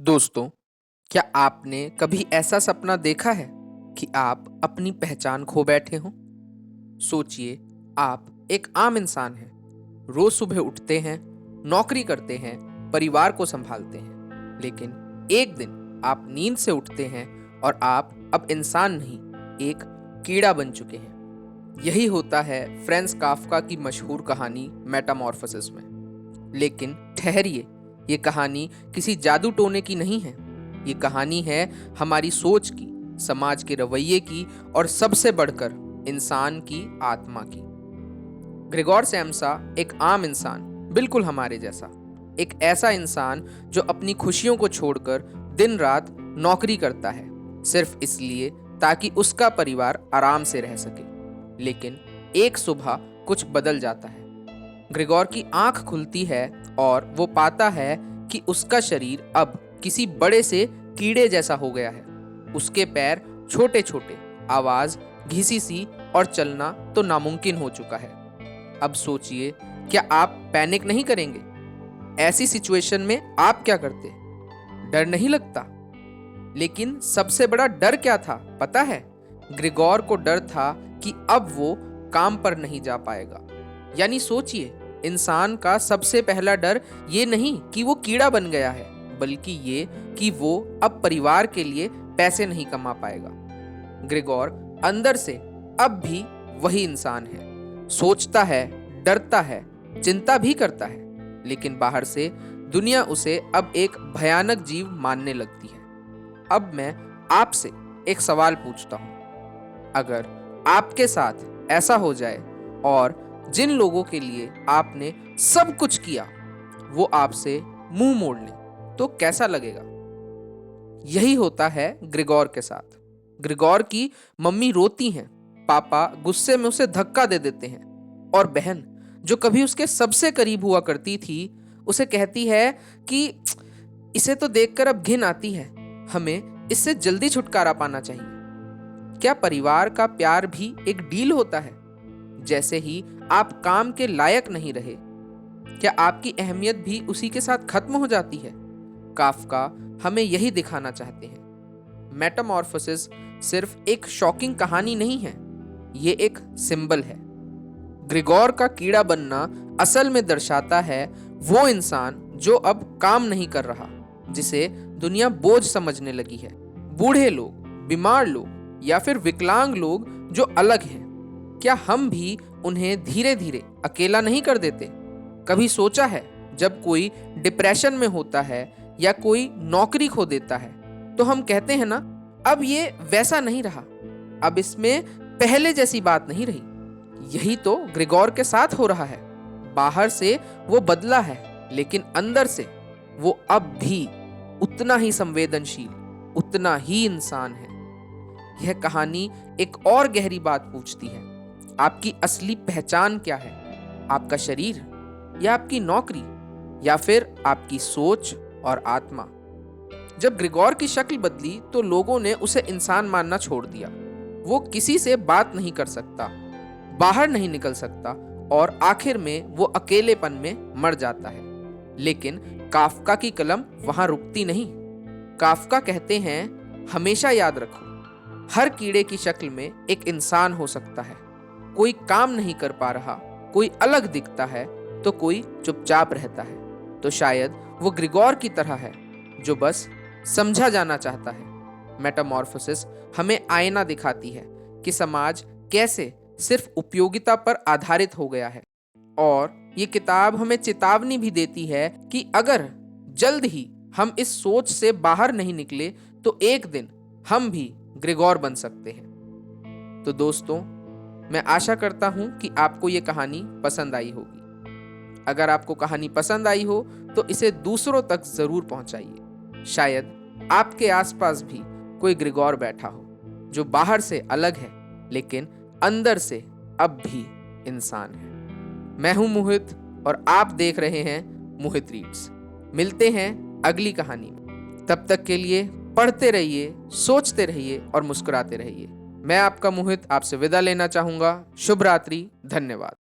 दोस्तों, क्या आपने कभी ऐसा सपना देखा है कि आप अपनी पहचान खो बैठे हों? सोचिए, आप एक आम इंसान हैं। रोज सुबह उठते हैं, नौकरी करते हैं, परिवार को संभालते हैं। लेकिन एक दिन आप नींद से उठते हैं और आप अब इंसान नहीं, एक कीड़ा बन चुके हैं। यही होता है फ्रांज काफ्का की मशहूर कहानी मेटामॉर्फोसिस में। लेकिन ठहरिए, ये कहानी किसी जादू टोने की नहीं है। ये कहानी है हमारी सोच की, समाज के रवैये की और सबसे बढ़कर इंसान की आत्मा की। ग्रेगोर सैमसा एक आम इंसान, बिल्कुल हमारे जैसा। एक ऐसा इंसान जो अपनी खुशियों को छोड़कर दिन रात नौकरी करता है, सिर्फ इसलिए ताकि उसका परिवार आराम से रह सके। लेकिन एक सुबह कुछ बदल जाता है। ग्रेगोर की आंख खुलती है और वो पाता है कि उसका शरीर अब किसी बड़े से कीड़े जैसा हो गया है। उसके पैर छोटे छोटे, आवाज घिसी सी और चलना तो नामुमकिन हो चुका है। अब सोचिए, क्या आप पैनिक नहीं करेंगे? ऐसी सिचुएशन में आप क्या करते? डर नहीं लगता? लेकिन सबसे बड़ा डर क्या था पता है? ग्रेगोर को डर था कि अब वो काम पर नहीं जा पाएगा। यानी सोचिए, इंसान का सबसे पहला डर ये नहीं कि वो कीड़ा बन गया है, बल्कि ये कि वो अब परिवार के लिए पैसे नहीं कमा पाएगा। ग्रेगोर अंदर से अब भी वही इंसान है। सोचता है, डरता है, चिंता भी करता है, लेकिन बाहर से दुनिया उसे अब एक भयानक जीव मानने लगती है। अब मैं आपसे एक सवाल पूछता हूं। अगर आपके साथ ऐसा हो जाए और जिन लोगों के लिए आपने सब कुछ किया वो आपसे मुंह मोड़ लें, तो कैसा लगेगा? यही होता है ग्रेगोर के साथ। ग्रेगोर की मम्मी रोती हैं, पापा गुस्से में उसे धक्का दे देते हैं और बहन, जो कभी उसके सबसे करीब हुआ करती थी, उसे कहती है कि इसे तो देखकर अब घिन आती है, हमें इससे जल्दी छुटकारा पाना चाहिए। क्या परिवार का प्यार भी एक डील होता है? जैसे ही आप काम के लायक नहीं रहे, क्या आपकी अहमियत भी उसी के साथ खत्म हो जाती है? काफ्का हमें यही दिखाना चाहते हैं। मेटामॉर्फोसिस सिर्फ एक शॉकिंग कहानी नहीं है, ये एक सिंबल है। ग्रेगोर का कीड़ा बनना असल में दर्शाता है वो इंसान जो अब काम नहीं कर रहा, जिसे दुनिया बोझ समझने लगी है। बूढ़े लोग, बीमार लोग या फिर विकलांग लोग जो अलग हैं, क्या हम भी उन्हें धीरे धीरे अकेला नहीं कर देते? कभी सोचा है, जब कोई डिप्रेशन में होता है या कोई नौकरी खो देता है, तो हम कहते हैं ना, अब ये वैसा नहीं रहा, अब इसमें पहले जैसी बात नहीं रही। यही तो ग्रेगोर के साथ हो रहा है। बाहर से वो बदला है, लेकिन अंदर से वो अब भी उतना ही संवेदनशील, उतना ही इंसान है। यह कहानी एक और गहरी बात पूछती है। आपकी असली पहचान क्या है? आपका शरीर या आपकी नौकरी या फिर आपकी सोच और आत्मा? जब ग्रेगोर की शक्ल बदली तो लोगों ने उसे इंसान मानना छोड़ दिया। वो किसी से बात नहीं कर सकता, बाहर नहीं निकल सकता और आखिर में वो अकेलेपन में मर जाता है। लेकिन काफ्का की कलम वहां रुकती नहीं। काफ्का कहते हैं, हमेशा याद रखो, हर कीड़े की शक्ल में एक इंसान हो सकता है। कोई काम नहीं कर पा रहा, कोई अलग दिखता है तो कोई चुपचाप रहता है। तो शायद वो ग्रेगोर की तरह है, जो बस समझा जाना चाहता है। मेटामॉर्फोसिस हमें आईना दिखाती है कि समाज कैसे सिर्फ उपयोगिता पर आधारित हो गया है। और ये किताब हमें चेतावनी भी देती है कि अगर जल्द ही हम इस सोच से बाहर नहीं निकले तो एक दिन हम भी ग्रेगोर बन सकते हैं। तो दोस्तों, मैं आशा करता हूं कि आपको ये कहानी पसंद आई होगी। अगर आपको कहानी पसंद आई हो तो इसे दूसरों तक जरूर पहुंचाइए। शायद आपके आसपास भी कोई ग्रेगोर बैठा हो, जो बाहर से अलग है लेकिन अंदर से अब भी इंसान है। मैं हूं मोहित और आप देख रहे हैं मोहित रीड्स। मिलते हैं अगली कहानी में। तब तक के लिए पढ़ते रहिए, सोचते रहिए और मुस्कुराते रहिए। मैं आपका मोहित आपसे विदा लेना चाहूंगा। शुभ रात्रि, धन्यवाद।